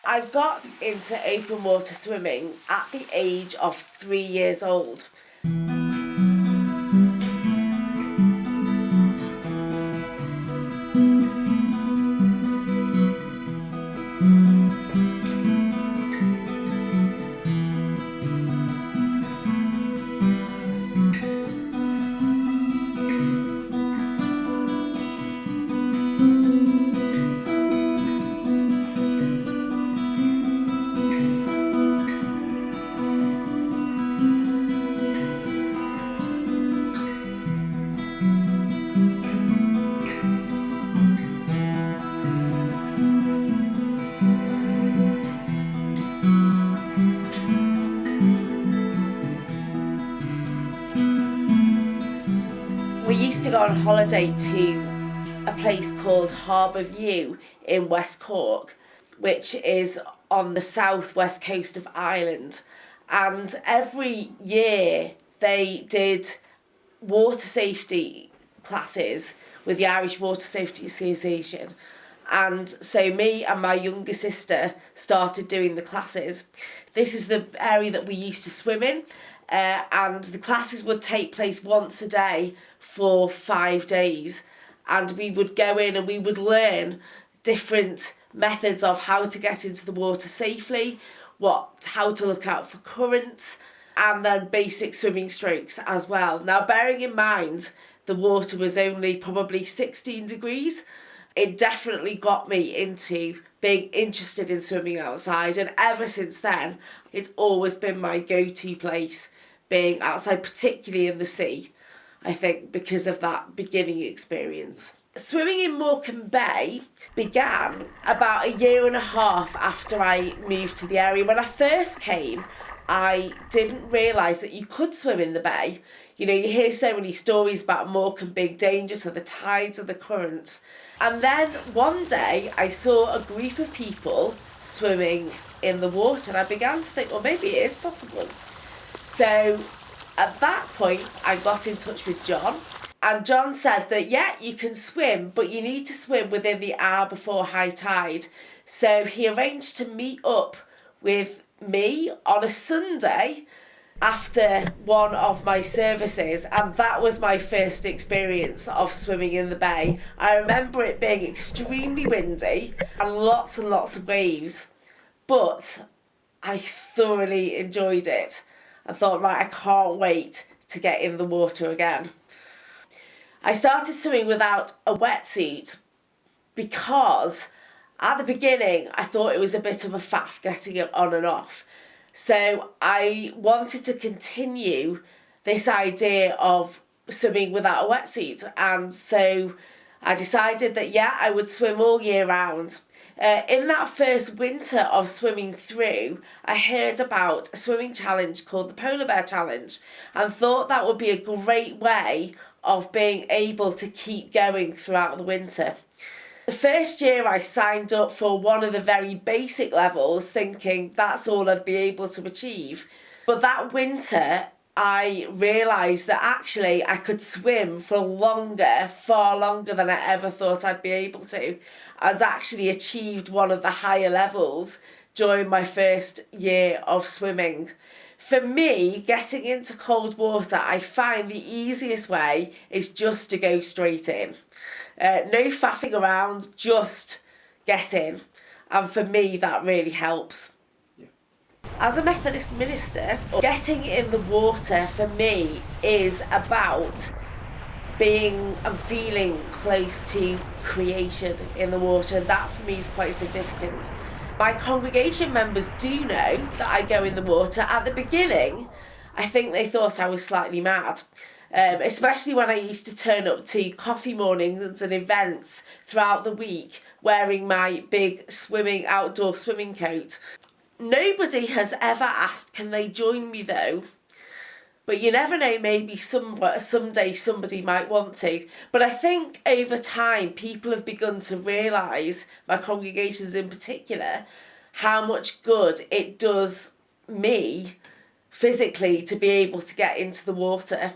I got into open water swimming at the age of 3 years old. We used to go on holiday to a place called Harbour View in West Cork, which is on the southwest coast of Ireland. And every year they did water safety classes with the Irish Water Safety Association. And so me and my younger sister started doing the classes. This is the area that we used to swim in, and the classes would take place once a day for 5 days. And we would go in and we would learn different methods of how to get into the water safely, how to look out for currents, and then basic swimming strokes as well. Now, bearing in mind the water was only probably 16 degrees, it definitely got me into being interested in swimming outside, and ever since then it's always been my go-to place, being outside, particularly in the sea, I think, because of that beginning experience. Swimming in Morecambe Bay began about 1.5 years after I moved to the area. When I first came, I didn't realise that you could swim in the bay. You know, you hear so many stories about Morecambe being dangerous with the tides and the currents. And then one day I saw a group of people swimming in the water, and I began to think, well, maybe it is possible. So at that point, I got in touch with Jon, and Jon said that, yeah, you can swim, but you need to swim within the hour before high tide. So he arranged to meet up with me on a Sunday after one of my services, and that was my first experience of swimming in the bay. I remember it being extremely windy and lots of waves, but I thoroughly enjoyed it. I thought, right, I can't wait to get in the water again. I started swimming without a wetsuit because at the beginning I thought it was a bit of a faff getting it on and off. So I wanted to continue this idea of swimming without a wetsuit, and so I decided that, yeah, I would swim all year round. In that first winter of swimming through, I heard about a swimming challenge called the Polar Bear Challenge, and thought that would be a great way of being able to keep going throughout the winter. The first year I signed up for one of the very basic levels, thinking that's all I'd be able to achieve. But that winter I realised that actually I could swim for longer, far longer than I ever thought I'd be able to, and actually achieved one of the higher levels during my first year of swimming. For me, getting into cold water, I find the easiest way is just to go straight in. No faffing around, just get in. And for me, that really helps. Yeah. As a Methodist minister, getting in the water for me is about being and feeling close to creation in the water. That for me is quite significant. My congregation members do know that I go in the water. At the beginning, I think they thought I was slightly mad. Especially when I used to turn up to coffee mornings and events throughout the week wearing my big outdoor swimming coat. Nobody has ever asked, can they join me though? But you never know, maybe someday somebody might want to. But I think over time people have begun to realise, my congregations in particular, how much good it does me physically to be able to get into the water.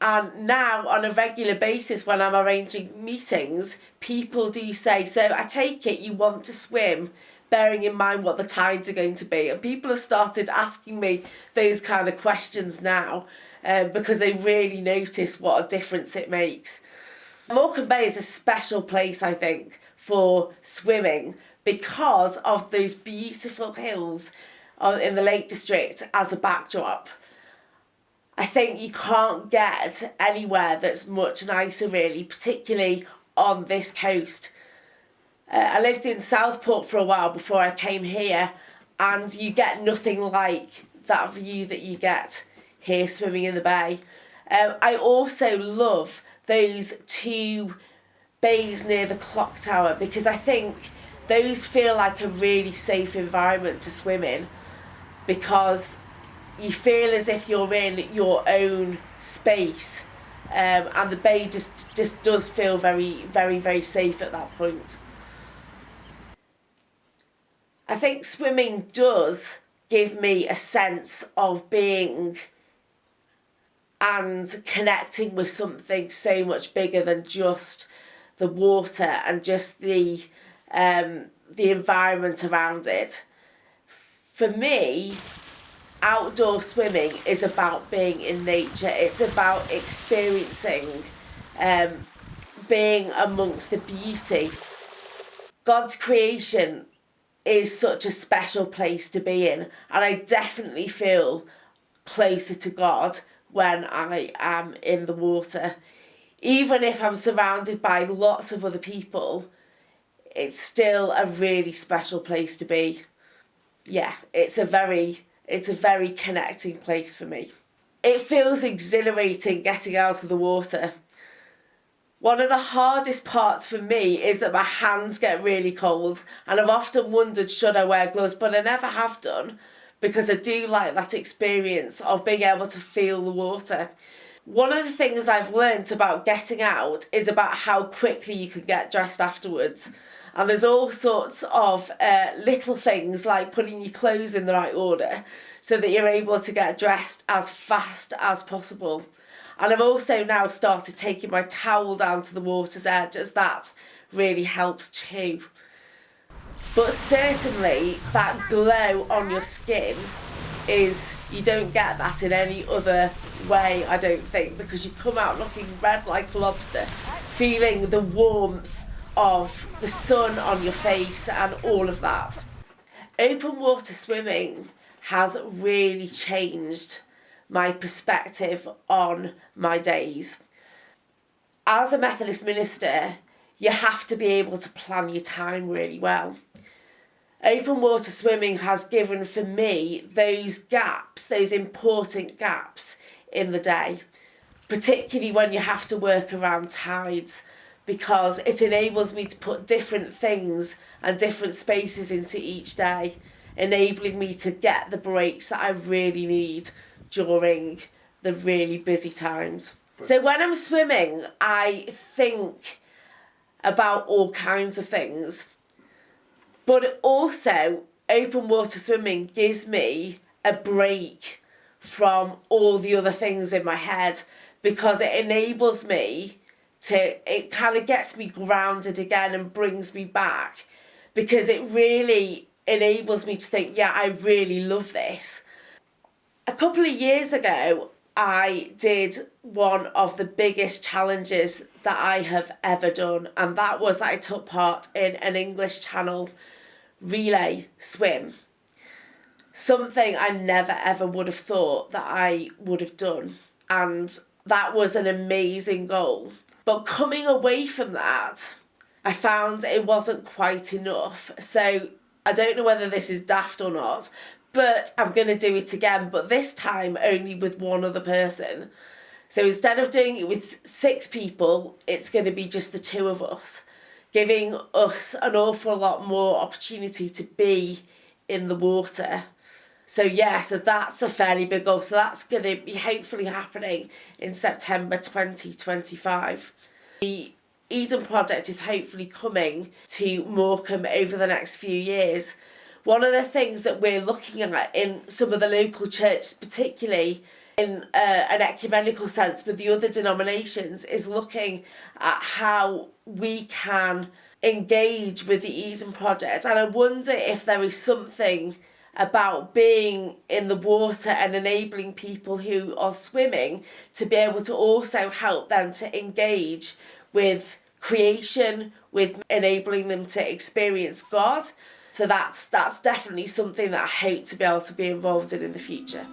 And now on a regular basis when I'm arranging meetings, people do say, so I take it you want to swim bearing in mind what the tides are going to be. And people have started asking me those kind of questions now because they really notice what a difference it makes. Morecambe Bay is a special place, I think, for swimming because of those beautiful hills in the Lake District as a backdrop. I think you can't get anywhere that's much nicer, really, particularly on this coast. I lived in Southport for a while before I came here, and you get nothing like that view that you get here swimming in the bay. I also love those two bays near the clock tower because I think those feel like a really safe environment to swim in, because you feel as if you're in your own space, and the bay just does feel very, very, very safe at that point. I think swimming does give me a sense of being and connecting with something so much bigger than just the water and just the environment around it. For me, outdoor swimming is about being in nature. It's about experiencing being amongst the beauty. God's creation is such a special place to be in, and I definitely feel closer to God when I am in the water. Even if I'm surrounded by lots of other people, it's still a really special place to be. Yeah, it's a very connecting place for me. It feels exhilarating getting out of the water. One of the hardest parts for me is that my hands get really cold, and I've often wondered should I wear gloves, but I never have done because I do like that experience of being able to feel the water. One of the things I've learnt about getting out is about how quickly you can get dressed afterwards. And there's all sorts of little things like putting your clothes in the right order so that you're able to get dressed as fast as possible. And I've also now started taking my towel down to the water's edge, as that really helps too. But certainly that glow on your skin you don't get that in any other way, I don't think, because you come out looking red like a lobster, feeling the warmth of the sun on your face and all of that. Open water swimming has really changed my perspective on my days. As a Methodist minister, you have to be able to plan your time really well. Open water swimming has given for me those gaps, those important gaps in the day, particularly when you have to work around tides, because it enables me to put different things and different spaces into each day, enabling me to get the breaks that I really need during the really busy times. So when I'm swimming, I think about all kinds of things, but also open water swimming gives me a break from all the other things in my head, because it enables me it kind of gets me grounded again and brings me back, because it really enables me to think, yeah, I really love this. A couple of years ago, I did one of the biggest challenges that I have ever done, and that was that I took part in an English Channel relay swim. Something I never ever would have thought that I would have done, and that was an amazing goal. But coming away from that, I found it wasn't quite enough. So I don't know whether this is daft or not, but I'm going to do it again, but this time only with one other person. So instead of doing it with 6 people, it's going to be just the 2 of us, giving us an awful lot more opportunity to be in the water. So yeah, so that's a fairly big goal. So that's going to be hopefully happening in September 2025. The Eden Project is hopefully coming to Morecambe over the next few years. One of the things that we're looking at in some of the local churches, particularly in an ecumenical sense with the other denominations, is looking at how we can engage with the Eden Project, and I wonder if there is something about being in the water and enabling people who are swimming to be able to also help them to engage with creation, with enabling them to experience God. So that's definitely something that I hope to be able to be involved in the future.